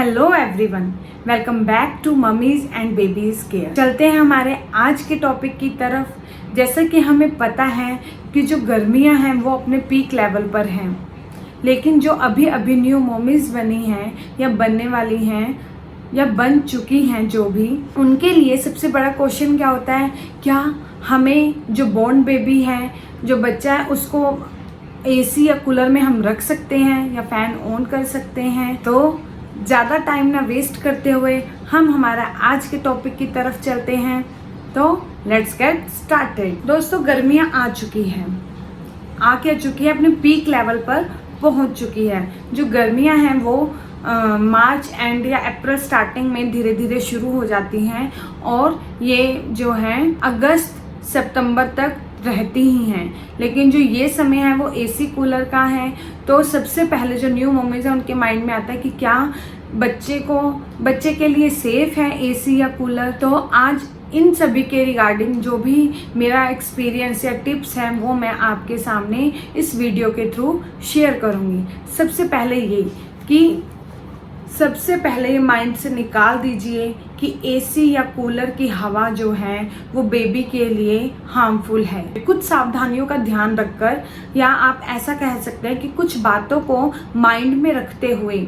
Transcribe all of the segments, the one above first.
Hello everyone, welcome back to mummies and babies care. चलते हैं हमारे आज के टॉपिक की तरफ। जैसा कि हमें पता है कि जो गर्मियां हैं वो अपने पीक लेवल पर हैं, लेकिन जो अभी अभी न्यू मम्मीज बनी हैं या बनने वाली हैं या बन चुकी हैं, जो भी उनके लिए सबसे बड़ा क्वेश्चन क्या होता है, क्या हमें जो बॉर्न बेबी है, जो बच्चा है, उसको एसी या कूलर में हम रख सकते हैं या फैन ऑन कर सकते हैं। तो ज़्यादा टाइम ना वेस्ट करते हुए हम हमारा आज के टॉपिक की तरफ चलते हैं। तो लेट्स गेट स्टार्टेड। दोस्तों, गर्मियाँ आ चुकी हैं, अपने पीक लेवल पर पहुंच चुकी है। जो गर्मियां हैं वो मार्च एंड या अप्रैल स्टार्टिंग में धीरे धीरे शुरू हो जाती हैं और ये जो है अगस्त सितंबर तक रहती ही हैं। लेकिन जो ये समय है वो एसी कूलर का है। तो सबसे पहले जो न्यू मम्मीज है उनके माइंड में आता है कि क्या बच्चे के लिए सेफ है एसी या कूलर। तो आज इन सभी के रिगार्डिंग जो भी मेरा एक्सपीरियंस या टिप्स हैं वो मैं आपके सामने इस वीडियो के थ्रू शेयर करूँगी। सबसे पहले ये माइंड से निकाल दीजिए कि एसी या कूलर की हवा जो है वो बेबी के लिए हार्मफुल है। कुछ सावधानियों का ध्यान रखकर, या आप ऐसा कह सकते हैं कि कुछ बातों को माइंड में रखते हुए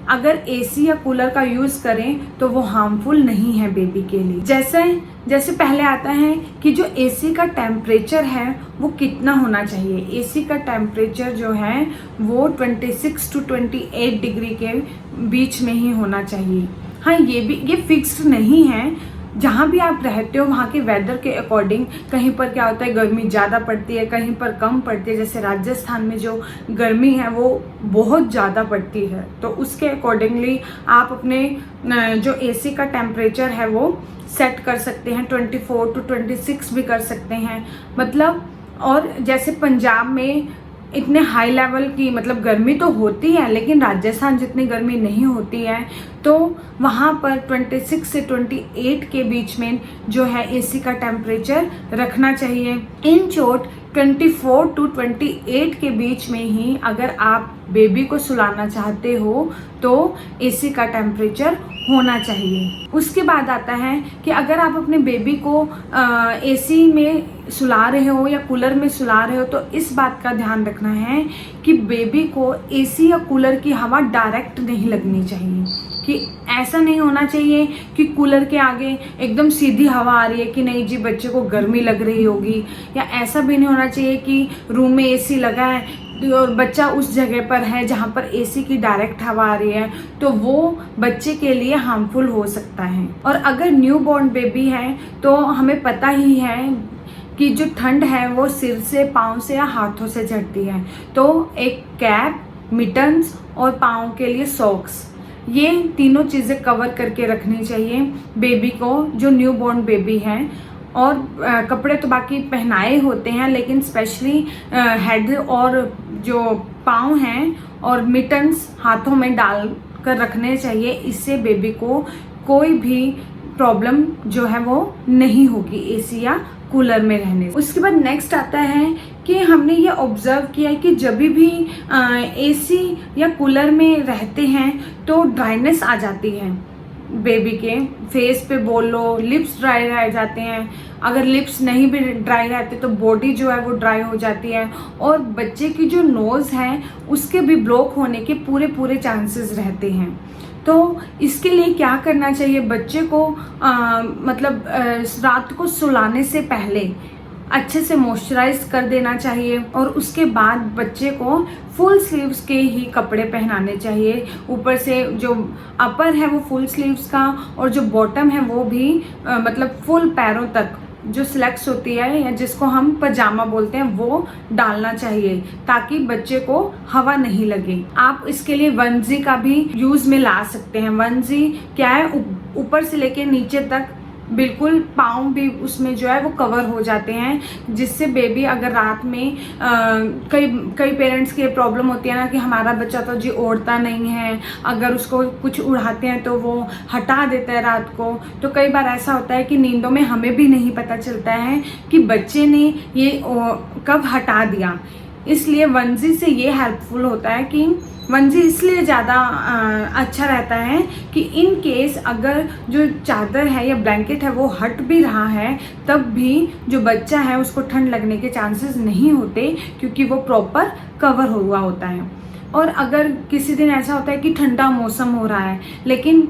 अगर एसी या कूलर का यूज करें तो वो हार्मफुल नहीं है बेबी के लिए। जैसे पहले आता है कि जो एसी का टेम्परेचर है वो कितना होना चाहिए। एसी का टेम्परेचर जो है वो 26 to 28 डिग्री के बीच में ही होना चाहिए। हाँ, ये फिक्स्ड नहीं है। जहाँ भी आप रहते हो वहाँ के वेदर के अकॉर्डिंग कहीं पर क्या होता है, गर्मी ज़्यादा पड़ती है, कहीं पर कम पड़ती है। जैसे राजस्थान में जो गर्मी है वो बहुत ज़्यादा पड़ती है, तो उसके अकॉर्डिंगली आप अपने जो एसी का टेम्परेचर है वो सेट कर सकते हैं। 24 to 26 भी कर सकते हैं मतलब। और जैसे पंजाब में इतने हाई लेवल की मतलब गर्मी तो होती है, लेकिन राजस्थान जितनी गर्मी नहीं होती है, तो वहाँ पर 26 से 28 के बीच में जो है एसी का टेम्परेचर रखना चाहिए। इन शॉर्ट 24 to 28 के बीच में ही अगर आप बेबी को सुलाना चाहते हो तो एसी का टेम्परेचर होना चाहिए। उसके बाद आता है कि अगर आप अपने बेबी को एसी में सुला रहे हो या कूलर में सुला रहे हो तो इस बात का ध्यान रखना है कि बेबी को एसी या कूलर की हवा डायरेक्ट नहीं लगनी चाहिए। कि ऐसा नहीं होना चाहिए कि कूलर के आगे एकदम सीधी हवा आ रही है कि नहीं जी बच्चे को गर्मी लग रही होगी, या ऐसा भी नहीं होना चाहिए कि रूम में एसी लगा है और बच्चा उस जगह पर है जहाँ पर एसी की डायरेक्ट हवा आ रही है, तो वो बच्चे के लिए हार्मफुल हो सकता है। और अगर न्यू बॉर्न बेबी है तो हमें पता ही है कि जो ठंड है वो सिर से, पाँव से या हाथों से चढ़ती है। तो एक कैप, मिटन्स और पाँव के लिए सॉक्स, ये तीनों चीज़ें कवर करके रखनी चाहिए बेबी को, जो न्यू बॉर्न बेबी है। और कपड़े तो बाकी पहनाए होते हैं, लेकिन स्पेशली हेड और जो पाँव हैं और मिटन्स हाथों में डाल कर रखने चाहिए। इससे बेबी को कोई भी प्रॉब्लम जो है वो नहीं होगी एसी या कूलर में रहने। उसके बाद नेक्स्ट आता है कि हमने ये ऑब्जर्व किया है कि जब भी एसी या कूलर में रहते हैं तो ड्राइनेस आ जाती है बेबी के फेस पे, बोल लो लिप्स ड्राई रह जाते हैं। अगर लिप्स नहीं भी ड्राई रहते तो बॉडी जो है वो ड्राई हो जाती है, और बच्चे की जो नोज़ है उसके भी ब्लॉक होने के पूरे चांसेस रहते हैं। तो इसके लिए क्या करना चाहिए, बच्चे को रात को सुलाने से पहले अच्छे से मॉइस्चराइज कर देना चाहिए, और उसके बाद बच्चे को फुल स्लीव्स के ही कपड़े पहनाने चाहिए। ऊपर से जो अपर है वो फुल स्लीव्स का, और जो बॉटम है वो भी फुल पैरों तक जो स्लैक्स होती है या जिसको हम पजामा बोलते हैं वो डालना चाहिए, ताकि बच्चे को हवा नहीं लगे। आप इसके लिए वनजी का भी यूज में ला सकते हैं। वनजी क्या है, ऊपर से लेके नीचे तक बिल्कुल पाँव भी उसमें जो है वो कवर हो जाते हैं, जिससे बेबी अगर रात में कई पेरेंट्स की प्रॉब्लम होती है ना कि हमारा बच्चा तो जी ओढ़ता नहीं है, अगर उसको कुछ उड़ाते हैं तो वो हटा देता है रात को। तो कई बार ऐसा होता है कि नींदों में हमें भी नहीं पता चलता है कि बच्चे ने ये कब हटा दिया। इसलिए वंजी से ये हेल्पफुल होता है कि वंजी इसलिए ज़्यादा अच्छा रहता है कि इन केस अगर जो चादर है या ब्लैंकेट है वो हट भी रहा है तब भी जो बच्चा है उसको ठंड लगने के चांसेस नहीं होते, क्योंकि वो प्रॉपर कवर हुआ होता है। और अगर किसी दिन ऐसा होता है कि ठंडा मौसम हो रहा है लेकिन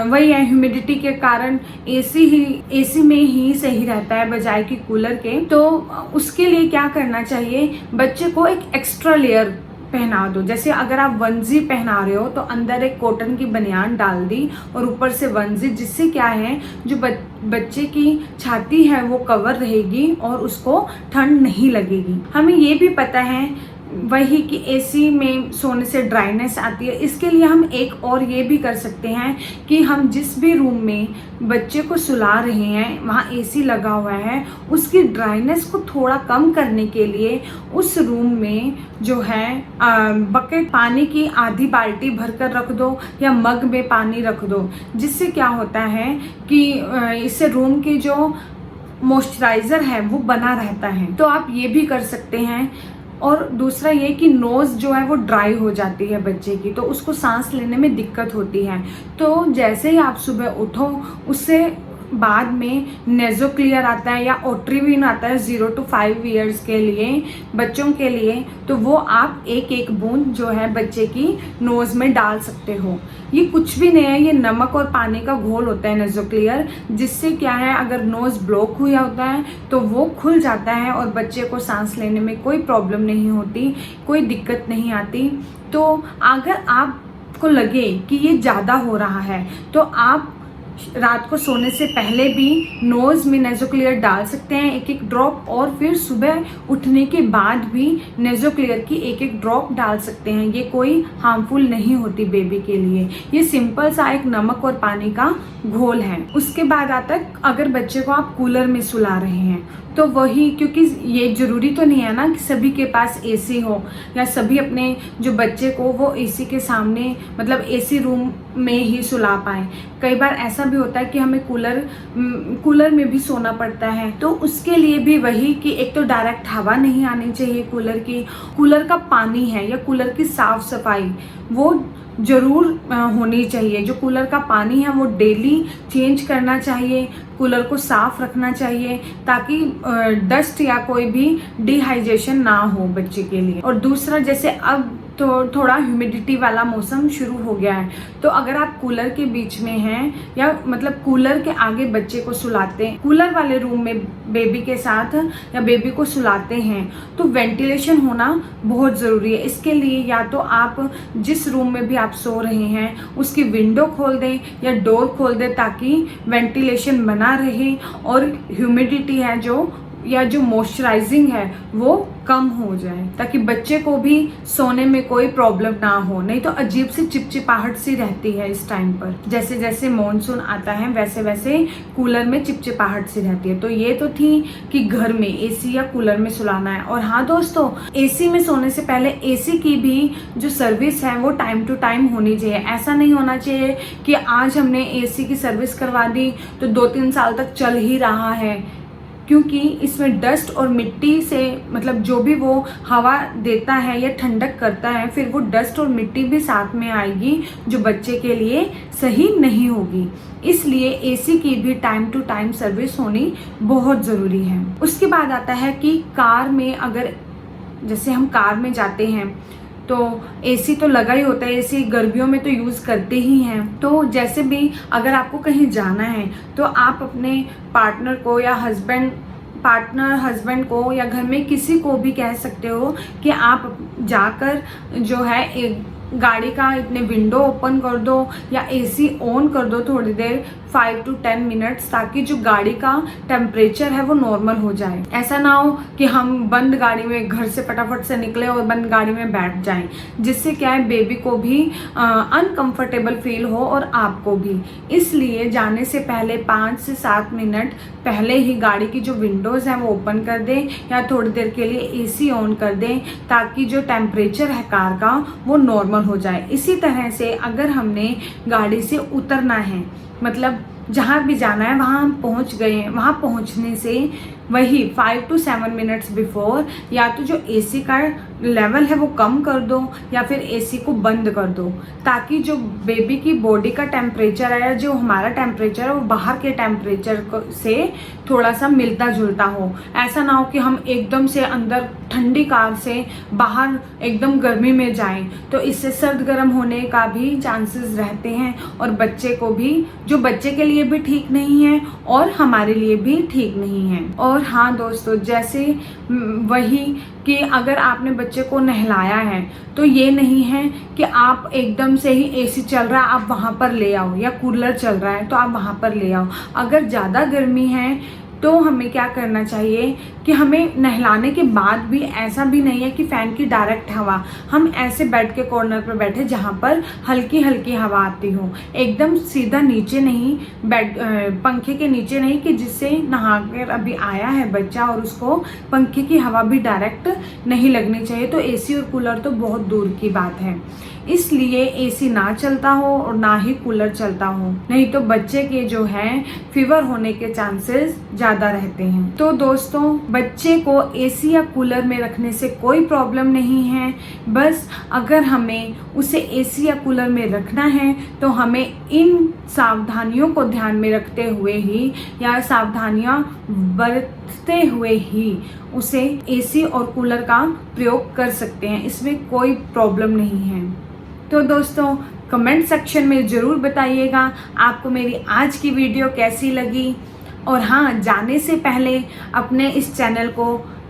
वही है, ह्यूमिडिटी के कारण एसी में ही सही रहता है बजाय कि कूलर के, तो उसके लिए क्या करना चाहिए, बच्चे को एक एक्स्ट्रा लेयर पहना दो। जैसे अगर आप वंजी पहना रहे हो तो अंदर एक कॉटन की बनियान डाल दी और ऊपर से वंजी, जिससे क्या है जो बच्चे की छाती है वो कवर रहेगी और उसको ठंड नहीं लगेगी। हमें ये भी पता है वही कि एसी में सोने से ड्राइनेस आती है। इसके लिए हम एक और ये भी कर सकते हैं कि हम जिस भी रूम में बच्चे को सुला रहे हैं वहाँ एसी लगा हुआ है, उसकी ड्राइनेस को थोड़ा कम करने के लिए उस रूम में जो है बकेट पानी की आधी बाल्टी भरकर रख दो या मग में पानी रख दो, जिससे क्या होता है कि इससे रूम की जो मॉइस्चराइज़र है वो बना रहता है। तो आप ये भी कर सकते हैं। और दूसरा ये कि नोज़ जो है वो ड्राई हो जाती है बच्चे की, तो उसको सांस लेने में दिक्कत होती है। तो जैसे ही आप सुबह उठो उससे बाद में नेज़ोक्लियर आता है या ओट्रिविन आता है 0 to 5 ईयर्स के लिए बच्चों के लिए, तो वो आप एक एक बूंद जो है बच्चे की नोज़ में डाल सकते हो। ये कुछ भी नहीं है, ये नमक और पानी का घोल होता है नेज़ोक्लियर, जिससे क्या है अगर नोज़ ब्लॉक हुआ होता है तो वो खुल जाता है और बच्चे को सांस लेने में कोई प्रॉब्लम नहीं होती, कोई दिक्कत नहीं आती। तो अगर आपको लगे कि ये ज़्यादा हो रहा है तो आप रात को सोने से पहले भी नोज़ में नेज़ोक्लियर डाल सकते हैं एक एक ड्रॉप, और फिर सुबह उठने के बाद भी नेज़ोक्लियर की एक एक ड्रॉप डाल सकते हैं। ये कोई हार्मफुल नहीं होती बेबी के लिए। ये सिंपल सा एक नमक और पानी का घोल है। उसके बाद आता है अगर बच्चे को आप कूलर में सुला रहे हैं तो वही, क्योंकि ये ज़रूरी तो नहीं है ना कि सभी के पास एसी हो या सभी अपने जो बच्चे को वो एसी के सामने मतलब एसी रूम में ही सुला पाएँ। कई बार ऐसा भी होता है कि हमें कूलर में भी सोना पड़ता है, तो उसके लिए भी वही कि एक तो डायरेक्ट हवा नहीं आनी चाहिए कूलर का पानी है या कूलर की साफ सफाई वो ज़रूर होनी चाहिए। जो कूलर का पानी है वो डेली चेंज करना चाहिए, कूलर को साफ रखना चाहिए ताकि डस्ट या कोई भी डिहाइड्रेशन ना हो बच्चे के लिए। और दूसरा, जैसे अब तो थोड़ा ह्यूमिडिटी वाला मौसम शुरू हो गया है, तो अगर आप कूलर के बीच में हैं या मतलब कूलर के आगे बच्चे को सुलाते हैं, कूलर वाले रूम में बेबी के साथ या बेबी को सुलाते हैं, तो वेंटिलेशन होना बहुत ज़रूरी है। इसके लिए या तो आप जिस रूम में भी आप सो रहे हैं उसकी विंडो खोल दें या डोर खोल दें ताकि वेंटिलेशन बना रहे और ह्यूमिडिटी है जो मॉइस्चराइजिंग है वो कम हो जाए, ताकि बच्चे को भी सोने में कोई प्रॉब्लम ना हो। नहीं तो अजीब सी चिपचिपाहट सी रहती है इस टाइम पर। जैसे जैसे मॉनसून आता है वैसे वैसे कूलर में चिपचिपाहट सी रहती है। तो ये तो थी कि घर में एसी या कूलर में सुलाना है। और हाँ दोस्तों, एसी में सोने से पहले एसी की भी जो सर्विस है वो टाइम टू टाइम होनी चाहिए। ऐसा नहीं होना चाहिए कि आज हमने एसी की सर्विस करवा दी तो 2-3 साल तक चल ही रहा है, क्योंकि इसमें डस्ट और मिट्टी से मतलब जो भी वो हवा देता है या ठंडक करता है, फिर वो डस्ट और मिट्टी भी साथ में आएगी जो बच्चे के लिए सही नहीं होगी। इसलिए एसी की भी टाइम टू टाइम सर्विस होनी बहुत ज़रूरी है। उसके बाद आता है कि कार में, अगर जैसे हम कार में जाते हैं तो एसी तो लगा ही होता है, एसी गर्मियों में तो यूज़ करते ही हैं। तो जैसे भी अगर आपको कहीं जाना है तो आप अपने पार्टनर को या हस्बैंड को या घर में किसी को भी कह सकते हो कि आप जाकर जो है एक गाड़ी का इतने विंडो ओपन कर दो या एसी ऑन कर दो थोड़ी देर 5 to 10 मिनट्स, ताकि जो गाड़ी का टेम्परेचर है वो नॉर्मल हो जाए। ऐसा ना हो कि हम बंद गाड़ी में घर से फटाफट से निकले और बंद गाड़ी में बैठ जाएं, जिससे क्या है बेबी को भी अनकंफर्टेबल फील हो और आपको भी। इसलिए जाने से पहले 5 से 7 मिनट पहले ही गाड़ी की जो विंडोज़ हैं वो ओपन कर दें या थोड़ी देर के लिए एसी ऑन कर दें, ताकि जो टेम्परेचर है कार का वो नॉर्मल हो जाए। इसी तरह से अगर हमने गाड़ी से उतरना है, मतलब जहाँ भी जाना है वहाँ हम पहुँच गए हैं, वहाँ पहुँचने से वही 5 to 7 मिनट्स बिफोर या तो जो एसी का लेवल है वो कम कर दो या फिर एसी को बंद कर दो, ताकि जो बेबी की बॉडी का टेम्परेचर है, जो हमारा टेम्परेचर है, वो बाहर के टेम्परेचर से थोड़ा सा मिलता जुलता हो। ऐसा ना हो कि हम एकदम से अंदर ठंडी कार से बाहर एकदम गर्मी में जाएं, तो इससे सर्द गर्म होने का भी चांसेस रहते हैं और बच्चे को भी, जो बच्चे के लिए भी ठीक नहीं है और हमारे लिए भी ठीक नहीं है। और हाँ दोस्तों, जैसे वही कि अगर आपने बच्चे को नहलाया है तो ये नहीं है कि आप एकदम से ही एसी चल रहा है आप वहाँ पर ले आओ, या कूलर चल रहा है तो आप वहाँ पर ले आओ। अगर ज़्यादा गर्मी है तो हमें क्या करना चाहिए कि हमें नहलाने के बाद भी ऐसा भी नहीं है कि फ़ैन की डायरेक्ट हवा, हम ऐसे बेड के कॉर्नर पर बैठे जहाँ पर हल्की हल्की हवा आती हो, एकदम सीधा नीचे नहीं, बेड पंखे के नीचे नहीं, कि जिससे नहाकर अभी आया है बच्चा और उसको पंखे की हवा भी डायरेक्ट नहीं लगनी चाहिए। तो एसी और कूलर तो बहुत दूर की बात है, इसलिए एसी ना चलता हो और ना ही कूलर चलता हो, नहीं तो बच्चे के जो है फीवर होने के चांसेस ज़्यादा रहते हैं। तो दोस्तों, बच्चे को एसी या कूलर में रखने से कोई प्रॉब्लम नहीं है, बस अगर हमें उसे एसी या कूलर में रखना है तो हमें इन सावधानियों को ध्यान में रखते हुए ही या सावधानियां बरतते हुए ही उसे एसी और कूलर का प्रयोग कर सकते हैं, इसमें कोई प्रॉब्लम नहीं है। तो दोस्तों, कमेंट सेक्शन में ज़रूर बताइएगा आपको मेरी आज की वीडियो कैसी लगी। और हाँ, जाने से पहले अपने इस चैनल को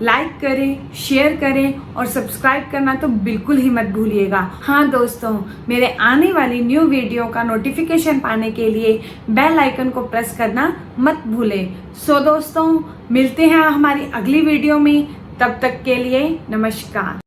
लाइक करें, शेयर करें और सब्सक्राइब करना तो बिल्कुल ही मत भूलिएगा। हाँ दोस्तों, मेरे आने वाली न्यू वीडियो का नोटिफिकेशन पाने के लिए बेल आइकन को प्रेस करना मत भूलें। सो दोस्तों, मिलते हैं हमारी अगली वीडियो में, तब तक के लिए नमस्कार।